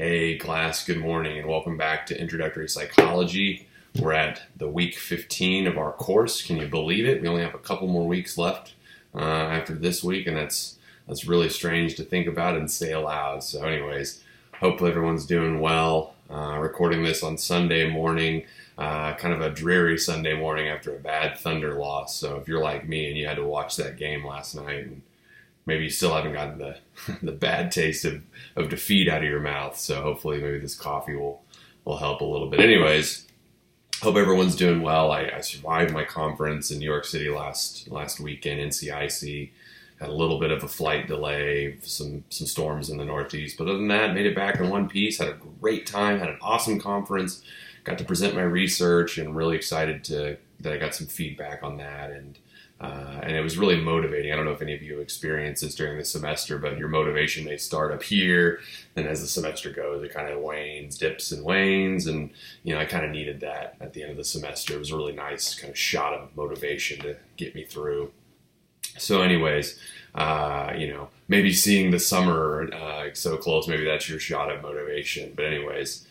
Hey class, good morning and welcome back to Introductory Psychology. We're at the week 15 of our course. Can you believe it? We only have a couple more weeks left after this week, and that's really strange to think about and say aloud. So anyways, hopefully everyone's doing well. Recording this on Sunday morning, kind of a dreary Sunday morning after a bad Thunder loss. So if you're like me and you had to watch that game last night, and maybe you still haven't gotten the bad taste of defeat out of your mouth. So hopefully maybe this coffee will help a little bit. Anyways, hope everyone's doing well. I survived my conference in New York City last weekend, NCIC. Had a little bit of a flight delay, some storms in the Northeast. But other than that, made it back in one piece. Had a great time, had an awesome conference. Got to present my research and really excited that I got some feedback on that. And it was really motivating. I don't know if any of you experienced this during the semester, but your motivation may start up here, and as the semester goes, it kind of wanes, dips and wanes, and I kind of needed that at the end of the semester. It was a really nice kind of shot of motivation to get me through. So anyways, maybe seeing the summer so close, maybe that's your shot of motivation. But anyways,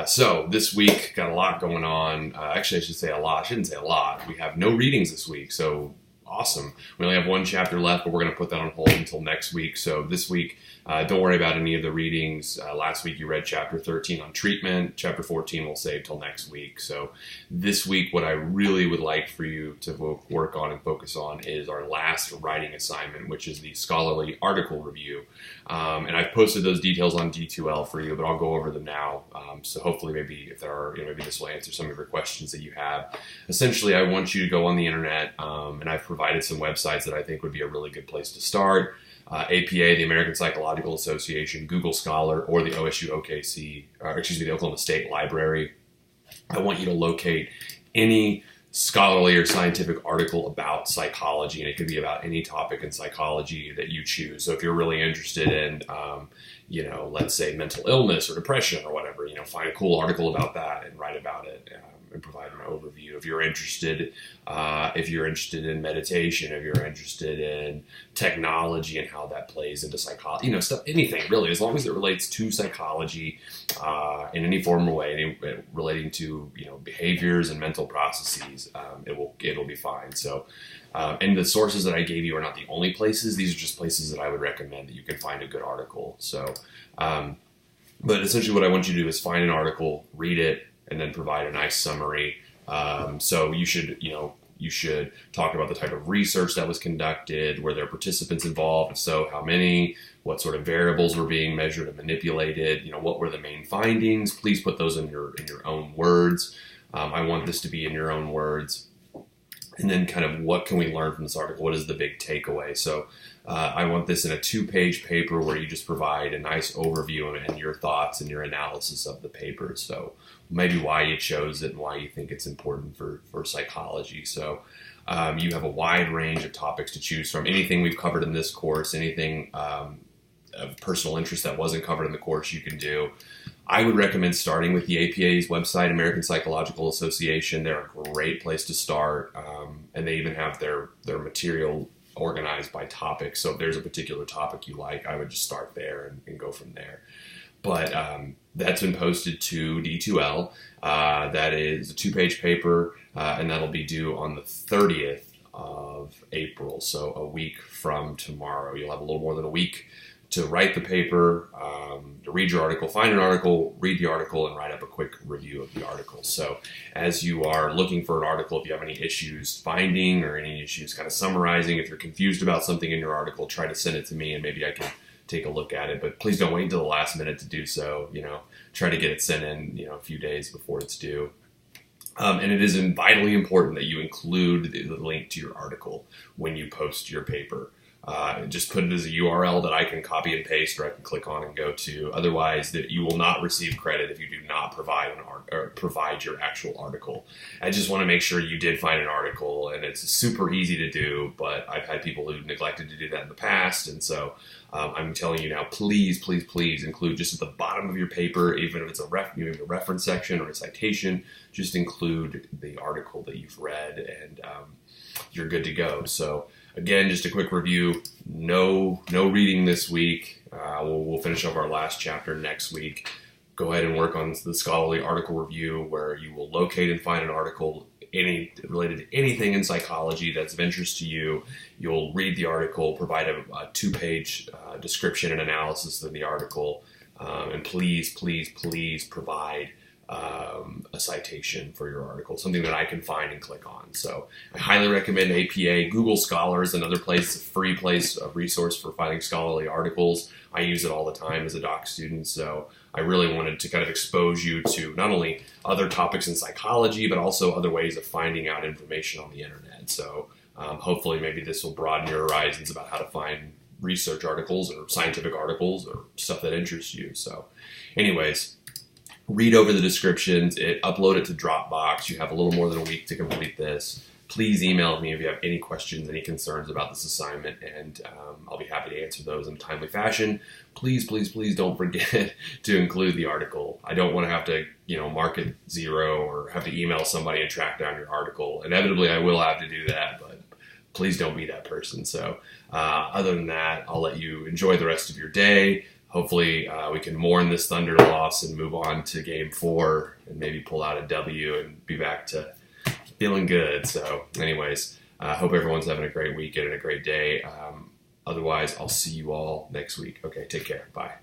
so this week got a lot going on. Actually, I should say a lot. I shouldn't say a lot. We have no readings this week, so awesome. We only have one chapter left, but we're going to put that on hold until next week. So this week, don't worry about any of the readings. Last week you read chapter 13 on treatment. Chapter 14 we'll save till next week. So this week, what I really would like for you to work on and focus on is our last writing assignment, which is the scholarly article review. And I've posted those details on D2L for you, but I'll go over them now. So hopefully maybe if there are, maybe this will answer some of your questions that you have. Essentially, I want you to go on the internet, and I've provided some websites that I think would be a really good place to start. APA, the American Psychological Association, Google Scholar, or the the Oklahoma State Library. I want you to locate any scholarly or scientific article about psychology, and it could be about any topic in psychology that you choose. So if you're really interested in, let's say mental illness or depression or whatever, find a cool article about that and write about it. And provide an overview. If you're interested in meditation, if you're interested in technology and how that plays into psychology, stuff, anything really, as long as it relates to psychology in any form or way, relating to behaviors and mental processes, it'll be fine. So, and the sources that I gave you are not the only places. These are just places that I would recommend that you can find a good article. So, but essentially, what I want you to do is find an article, read it, and then provide a nice summary. So you should talk about the type of research that was conducted, were there participants involved, if so, how many, what sort of variables were being measured and manipulated, what were the main findings. Please put those in your own words. I want this to be in your own words. And then kind of what can we learn from this article? What is the big takeaway? So I want this in a 2-page paper where you just provide a nice overview and your thoughts and your analysis of the paper. So maybe why you chose it and why you think it's important for psychology. So you have a wide range of topics to choose from. Anything we've covered in this course, anything of personal interest that wasn't covered in the course, you can do. I would recommend starting with the APA's website, American Psychological Association. They're a great place to start, and they even have their material organized by topic. So if there's a particular topic you like, I would just start there and go from there. But that's been posted to D2L. That is a 2-page paper, and that'll be due on the 30th of April, so a week from tomorrow. You'll have a little more than a week to write the paper, to read your article, find an article, read the article, and write up a quick review of the article. So as you are looking for an article, if you have any issues finding or any issues kind of summarizing, if you're confused about something in your article, try to send it to me and maybe I can take a look at it. But please don't wait until the last minute to do so. Try to get it sent in, a few days before it's due. And it is vitally important that you include the link to your article when you post your paper. Just put it as a URL that I can copy and paste or I can click on and go to. Otherwise, that you will not receive credit if you do not provide your actual article. I just want to make sure you did find an article, and it's super easy to do, but I've had people who neglected to do that in the past, and so I'm telling you now, please include just at the bottom of your paper, even if it's a reference section or a citation, just include the article that you've read, and you're good to go. So again, just a quick review. No reading this week. We'll finish up our last chapter next week. Go ahead and work on the scholarly article review, where you will locate and find an article related to anything in psychology that's of interest to you. You'll read the article, provide a 2-page description and analysis of the article, and please provide a citation for your article, something that I can find and click on. So I highly recommend APA. Google Scholar is another place, a free place, a resource for finding scholarly articles. I use it all the time as a doc student, so I really wanted to kind of expose you to not only other topics in psychology, but also other ways of finding out information on the internet. So hopefully maybe this will broaden your horizons about how to find research articles or scientific articles or stuff that interests you. So anyways, read over the descriptions, upload it to Dropbox. You have a little more than a week to complete this. Please email me if you have any questions, any concerns about this assignment, and I'll be happy to answer those in a timely fashion. Please don't forget to include the article. I don't want to have to, mark it 0 or have to email somebody and track down your article. Inevitably, I will have to do that, but please don't be that person. So other than that, I'll let you enjoy the rest of your day. Hopefully we can mourn this Thunder loss and move on to Game 4 and maybe pull out a W and be back to feeling good. So anyways, I hope everyone's having a great weekend and a great day. Otherwise, I'll see you all next week. Okay, take care. Bye.